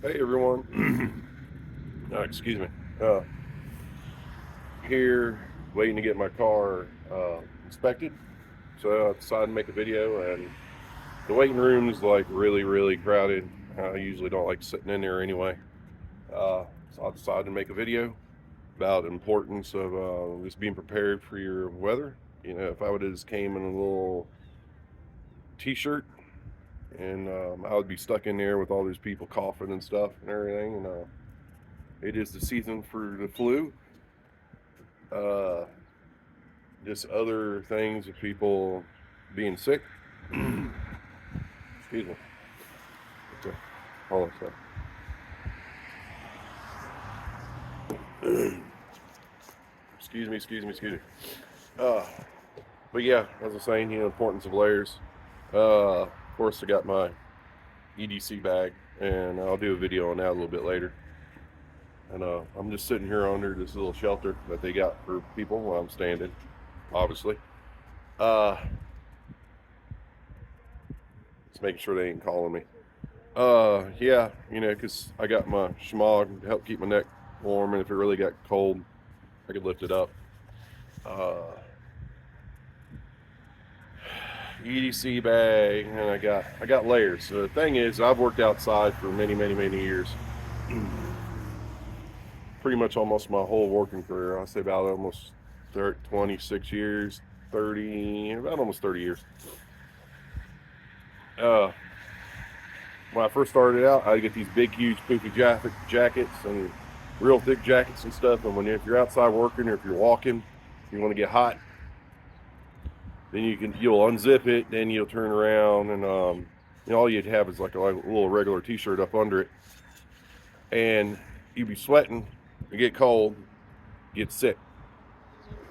Hey everyone, excuse me. Uh, Here waiting to get my car inspected. So I decided to make a video, and the waiting room is like really crowded. I usually don't like sitting in there anyway. So I decided to make a video about the importance of just being prepared for your weather. You know, if I would have just came in a little t-shirt and I would be stuck in there with all these people coughing and stuff and everything. And it is the season for the flu. Uh, just other things of people being sick. Excuse me. Okay. Hold on a second. Excuse me. Uh, but yeah, as I was saying, importance of layers. Of course, I got my EDC bag, and I'll do a video on that a little bit later. And I'm just sitting here under this little shelter that they got for people while I'm standing, obviously. Uh, just making sure they ain't calling me. Yeah, because I got my Schmog to help keep my neck warm, and if it really got cold, I could lift it up. Uh, EDC bag, and I got layers. So the thing is, I've worked outside for many years, pretty much almost my whole working career. I say about almost 26 years, 30, about almost 30 years. Uh, when I first started out, I'd get these big, huge, poofy jackets and real thick jackets and stuff. And if you're outside working or if you're walking, you want to get hot, then you'll unzip it, then you'll turn around, and all you'd have is like a little regular T-shirt up under it, and you'd be sweating, you get cold, get sick,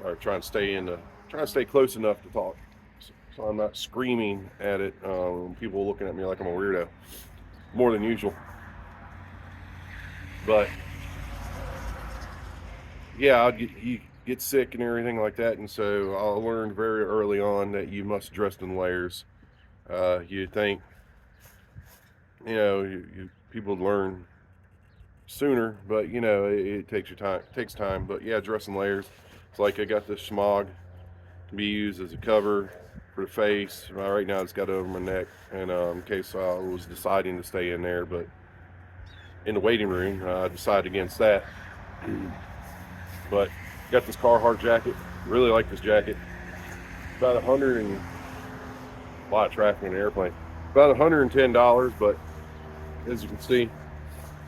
or trying to stay close enough to talk, so I'm not screaming at it. People looking at me like I'm a weirdo more than usual, but yeah, you get sick and everything like that, and so I learned very early on that you must dress in layers. You'd think, people learn sooner, but it takes your time. It takes time, but yeah, dress in layers. It's like I got this Schmog to be used as a cover for the face. Right now, it's got it over my neck, and in case I was deciding to stay in there, but in the waiting room, I decided against that. But got this Carhartt jacket. Really like this jacket. About 100 and a lot of traffic in the airplane. About $110, but as you can see,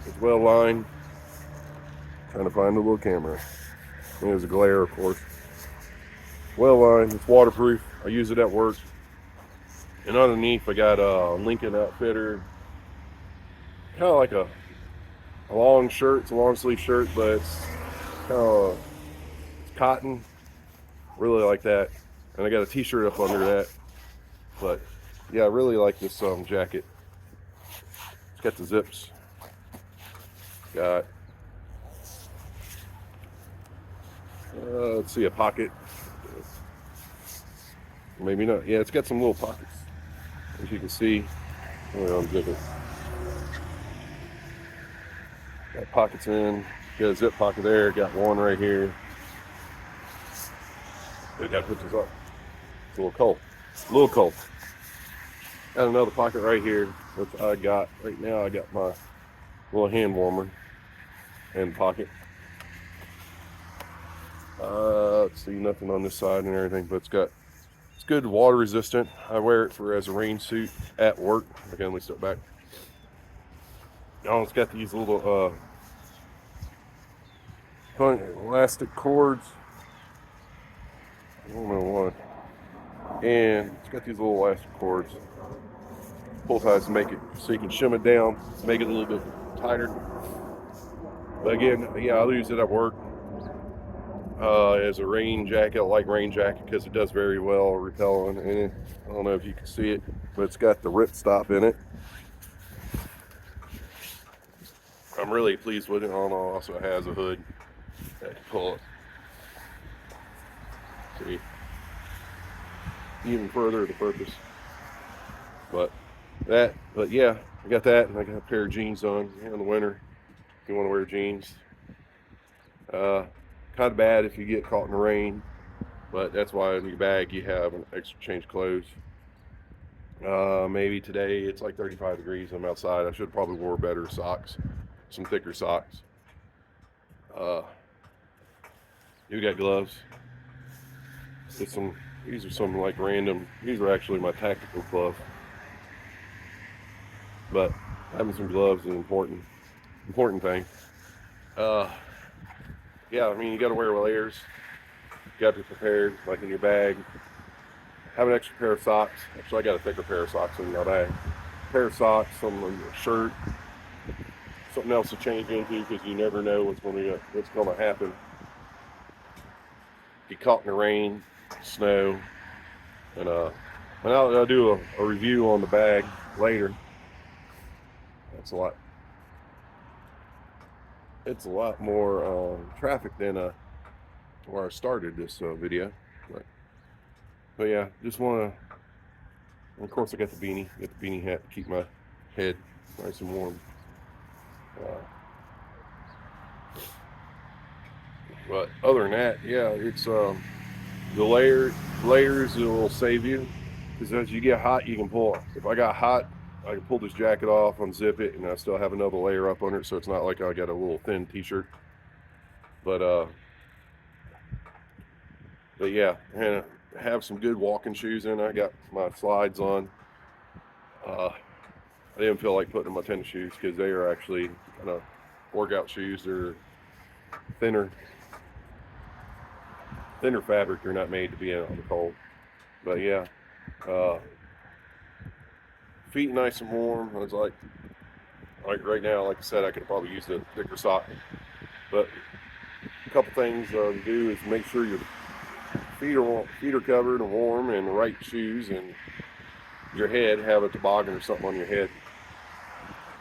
it's well lined. Trying to find a little camera. There's a glare, of course. Well lined. It's waterproof. I use it at work. And underneath, I got a Lincoln Outfitter. Kind of like a long shirt. It's a long sleeve shirt, but it's kind of it's cotton. Really like that. And I got a T-shirt up under that. But yeah, I really like this jacket. It's got the zips. Got let's see, a pocket. Maybe not. Yeah, it's got some little pockets, as you can see. Well, unzip it. Got pockets in. Got a zip pocket there. Got one right here. I got to put this up. It's a little cold. A little cold. Got another pocket right here, which I got right now. I got my little hand warmer and pocket. Let's see, nothing on this side and everything, but it's good water resistant. I wear it as a rain suit at work. Okay, let me step back. Oh, it's got these little elastic cords. I don't know what. And it's got these little elastic cords. Pull ties to make it so you can shim it down, make it a little bit tighter. But again, yeah, I'll use it at work as a rain jacket, light rain jacket, because it does very well repelling. And I don't know if you can see it, but it's got the rip stop in it. I'm really pleased with it. Also has a hood that can pull it. See, even further the purpose. But that. But yeah, I got that, and I got a pair of jeans on in the winter. If you want to wear jeans, kind of bad if you get caught in the rain, but that's why in your bag you have an extra change of clothes. Maybe today it's like 35 degrees. I'm outside. I should probably wore better socks, some thicker socks. Uh, you got gloves. With some. These are some like random. These are actually my tactical gloves. But having some gloves is an important thing. Uh, yeah, I mean you got to wear layers. You got to be prepared, like in your bag. Have an extra pair of socks. Actually, I got a thicker pair of socks in my bag. A pair of socks, some shirt, something else to change into because you never know what's going to happen. Get caught in the rain, snow, and I'll do a review on the bag later. That's a lot. It's a lot more traffic than where I started this video. But yeah, just want to. Of course, I got the beanie. Got the beanie hat to keep my head nice and warm. But other than that, yeah, it's the layers will save you because as you get hot, you can pull. If I got hot, I can pull this jacket off, unzip it, and I still have another layer up under it, so it's not like I got a little thin t-shirt. But yeah, and have some good walking shoes in. I got my slides on. I didn't feel like putting in my tennis shoes because they are actually kind of workout shoes. They're thinner fabric. They're not made to be out in the cold. But yeah, feet nice and warm. I was like right now, like I said, I could probably use a thicker sock. But a couple things to do is make sure your feet are covered and warm, and the right shoes, and your head, have a toboggan or something on your head.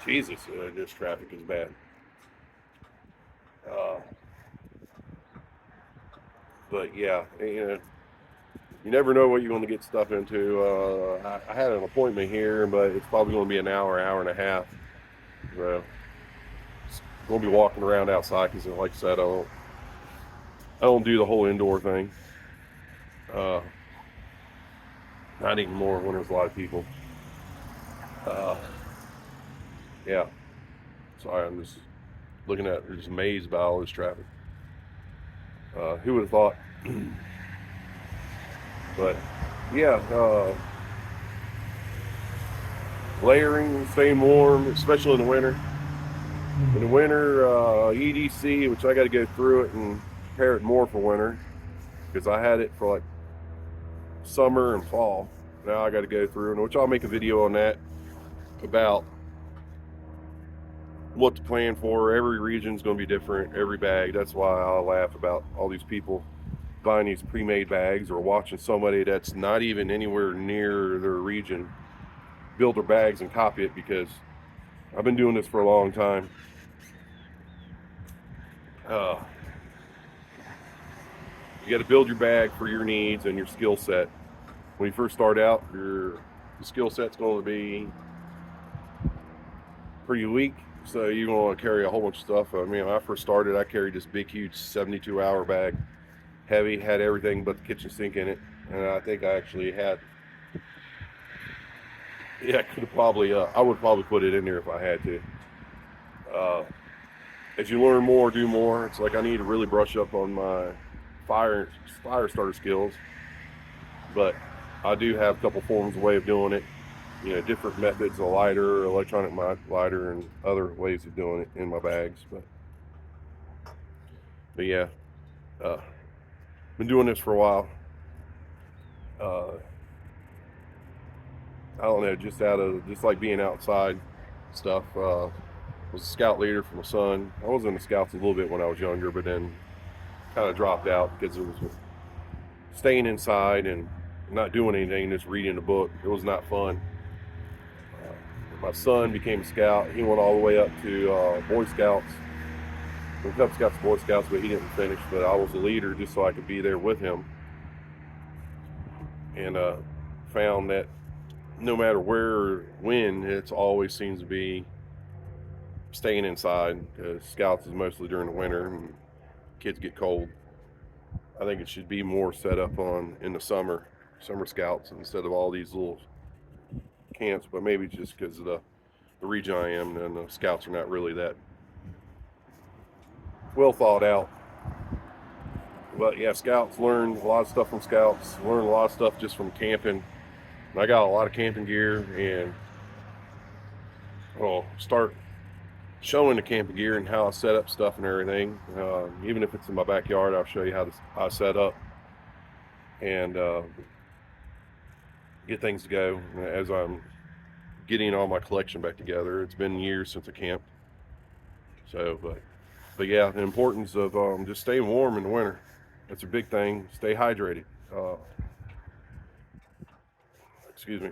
Jesus, this traffic is bad. But yeah, you never know what you're going to get stuff into. I had an appointment here, but it's probably going to be an hour and a half. So it's going to be walking around outside because, like I said, I don't do the whole indoor thing. Not anymore when there's a lot of people. Yeah. Sorry, I'm just looking at, just amazed by all this traffic. Who would have thought? But yeah, layering, staying warm, especially in the winter. In the winter, EDC, which I got to go through it and prepare it more for winter because I had it for like summer and fall. Now I got to go through, and which I'll make a video on that about what to plan for. Every region's going to be different, every bag. That's why I laugh about all these people buying these pre-made bags or watching somebody that's not even anywhere near their region build their bags and copy it, because I've been doing this for a long time. You got to build your bag for your needs and your skill set. When you first start out, your skill set's going to be pretty weak, so you're going to carry a whole bunch of stuff. I mean, when I first started, I carried this big, huge 72-hour bag, heavy, had everything but the kitchen sink in it, and I think I actually had. Yeah, I would probably put it in there if I had to. As you learn more, do more. It's like I need to really brush up on my fire starter skills, but I do have a couple forms of way of doing it. Different methods, a lighter, electronic lighter, and other ways of doing it in my bags. But yeah, been doing this for a while. I don't know, just like being outside stuff. Was a scout leader for my son. I was in the scouts a little bit when I was younger, but then kind of dropped out because it was staying inside and not doing anything, just reading a book. It was not fun. My son became a scout. He went all the way up to Boy Scouts, from Cub Scouts to Boy Scouts, but he didn't finish. But I was a leader just so I could be there with him, and found that no matter where or when, it always seems to be staying inside, because scouts is mostly during the winter and kids get cold. I think it should be more set up on in the summer scouts instead of all these little camps. But maybe just because of the region I am, and the scouts are not really that well thought out. But yeah, scouts, learn a lot of stuff from scouts, learn a lot of stuff just from camping. And I got a lot of camping gear, and I'll start showing the camping gear and how I set up stuff and everything. Even if it's in my backyard, I'll show you how I set up and get things to go as I'm getting all my collection back together. It's been years since I camped, so but yeah, the importance of just staying warm in the winter. That's a big thing. Stay hydrated. Excuse me.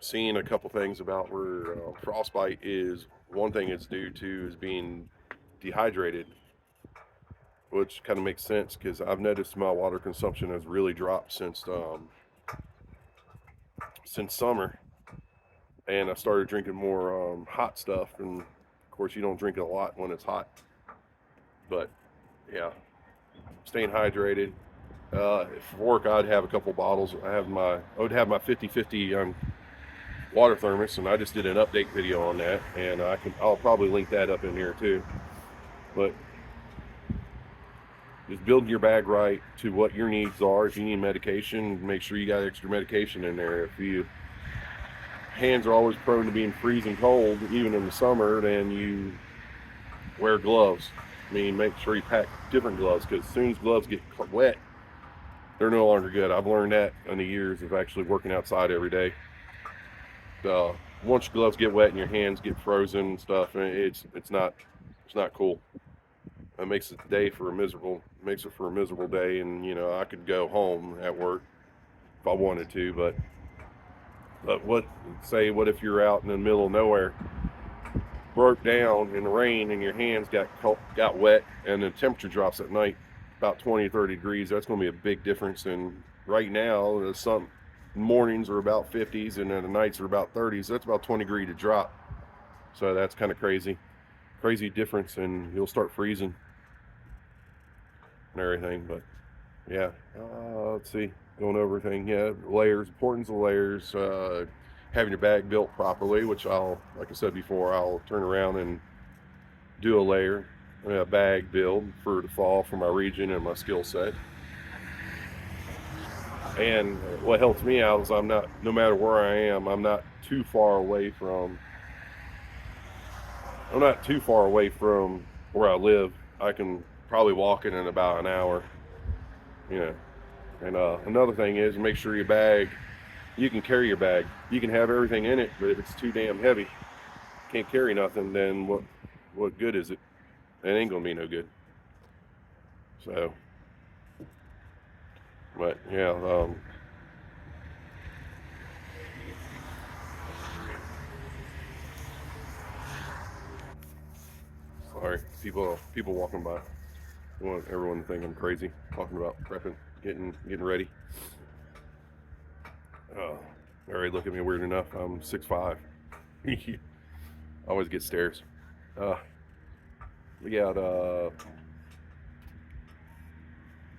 Seeing a couple things about where frostbite is one thing it's due to is being dehydrated, which kind of makes sense because I've noticed my water consumption has really dropped since summer, and I started drinking more hot stuff. And of course, you don't drink it a lot when it's hot, but yeah, staying hydrated. For work, I'd have a couple bottles. I would have my 50/50 water thermos, and I just did an update video on that, and I'll probably link that up in here too. But just building your bag right to what your needs are. If you need medication, make sure you got extra medication in there. If your hands are always prone to being freezing cold, even in the summer, then you wear gloves. I mean, make sure you pack different gloves, because as soon as gloves get wet, they're no longer good. I've learned that in the years of actually working outside every day. Once your gloves get wet and your hands get frozen and stuff, it's not cool. It makes it for a miserable day. And I could go home at work if I wanted to, but what if you're out in the middle of nowhere, broke down in the rain, and your hands got wet, and the temperature drops at night about 20-30 degrees? That's going to be a big difference. And right now, some mornings are about 50s, and then the nights are about 30s. So that's about 20 degree to drop. So that's kind of crazy difference, and you'll start freezing and everything. But yeah, let's see, going over everything. Yeah, layers, importance of layers, having your bag built properly, which like I said before, I'll turn around and do a bag build for the fall for my region and my skill set. And what helps me out is no matter where I am, I'm not too far away from where I live. I can probably walk it in about an hour, And another thing is, make sure you can carry your bag. You can have everything in it, but if it's too damn heavy, can't carry nothing, then what good is it? It ain't gonna be no good. So, but yeah, sorry, people walking by. I want everyone to think I'm crazy talking about prepping, getting ready. They already look at me weird enough. I'm 6'5". I always get stares. We got a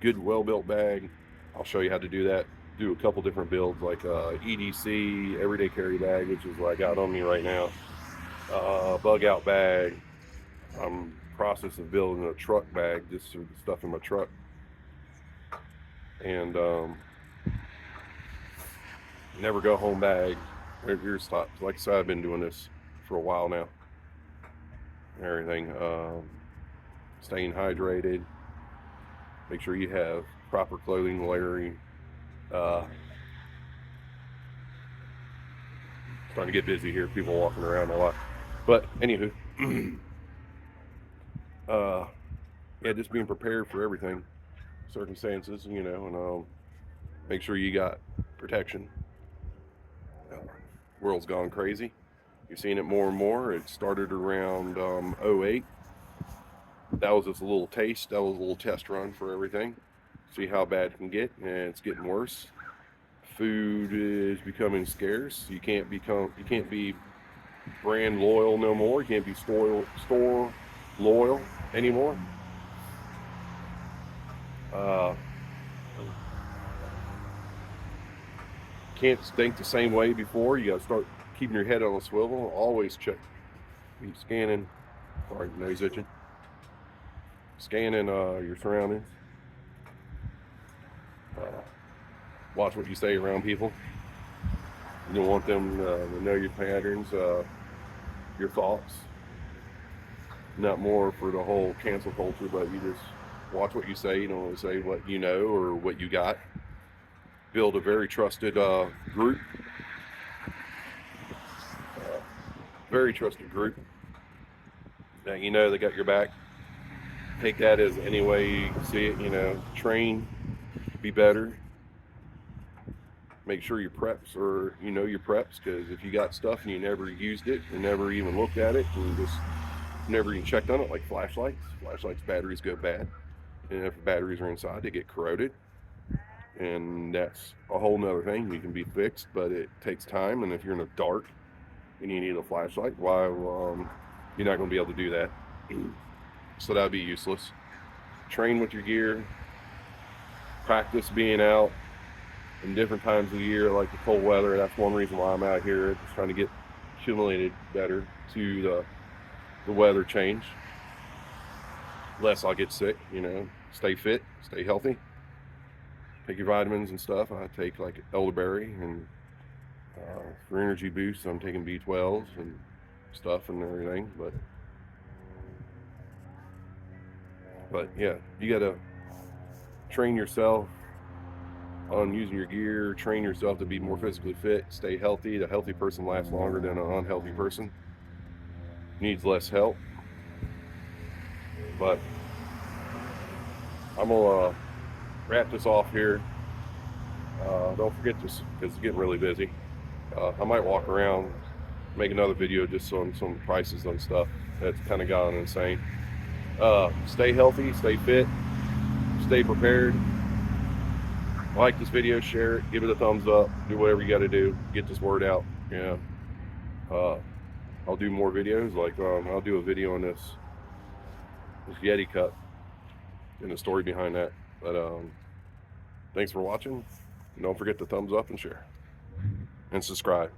good, well-built bag. I'll show you how to do that. Do a couple different builds, like EDC, everyday carry bag, which is what I got on me right now. Bug out bag. I'm process of building a truck bag, just for the stuff in my truck. And never go home bag. Here's thoughts. Like I said, I've been doing this for a while now. Everything. Staying hydrated. Make sure you have proper clothing, layering. Starting to get busy here. People walking around a lot. But anywho, yeah, just being prepared for everything, circumstances, and make sure you got protection. World's gone crazy. You're seeing it more and more. It started around 08. That was just a little taste. That was a little test run for everything. See how bad it can get, and it's getting worse food is becoming scarce. You can't be brand loyal no more. You can't be store loyal anymore. Can't think the same way before. You got to start keeping your head on a swivel. Always check. Keep scanning. Sorry, nose itching. Scanning your surroundings. Watch what you say around people. You don't want them to know your patterns, your thoughts. Not more for the whole cancel culture, but you just watch what you say. You don't want to say what you know or what you got. Build a very trusted group. Very trusted group that you know they got your back. Take that as any way you see it. You know, train, be better. Make sure your preps or you know your preps, because if you got stuff and you never used it and never even looked at it and just never even checked on it, like flashlights batteries go bad, and if the batteries are inside they get corroded, and that's a whole nother thing. You can be fixed, but it takes time, and if you're in the dark and you need a flashlight, why you're not going to be able to do that. So that'd be useless. Train with your gear, practice being out in different times of the year, like the cold weather. That's one reason why I'm out here, just trying to get accumulated better to the weather change. Less I'll get sick, you know. Stay fit, stay healthy. Take your vitamins and stuff. I take like elderberry, and for energy boosts I'm taking B12s and stuff and everything. But yeah, you gotta train yourself on using your gear, train yourself to be more physically fit, stay healthy. The healthy person lasts longer than an unhealthy person. Needs less help. But I'm gonna wrap this off here. Don't forget this, because it's getting really busy. I might walk around, make another video just on some prices on stuff that's kind of gone insane. Stay healthy, stay fit, stay prepared. Like this video, share it, give it a thumbs up, do whatever you got to do, get this word out. Yeah. I'll do more videos. Like I'll do a video on this Yeti cup and the story behind that. But thanks for watching. Don't forget to thumbs up and share and subscribe.